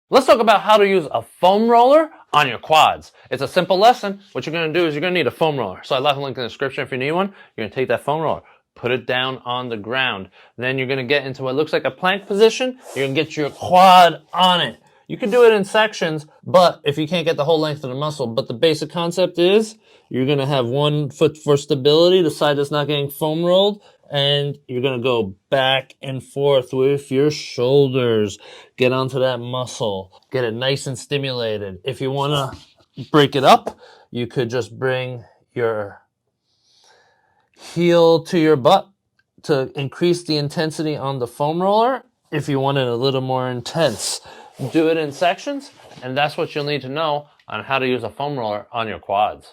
Let's talk about how to use a foam roller on your quads. It's a simple lesson. What you're going to do is you're going to need a foam roller. So I left a link in the description if you need one. You're going to take that foam roller, put it down on the ground. Then you're going to get into what looks like a plank position. You're going to get your quad on it. You can do it in sections, but if you can't get the whole length of the muscle, but the basic concept is you're going to have one foot for stability, the side that's not getting foam rolled, and you're going to go back and forth with your shoulders. Get onto that muscle. Get it nice and stimulated. If you want to break it up, you could just bring your heel to your butt to increase the intensity on the foam roller. If you want it a little more intense, do it in sections, and that's what you'll need to know on how to use a foam roller on your quads.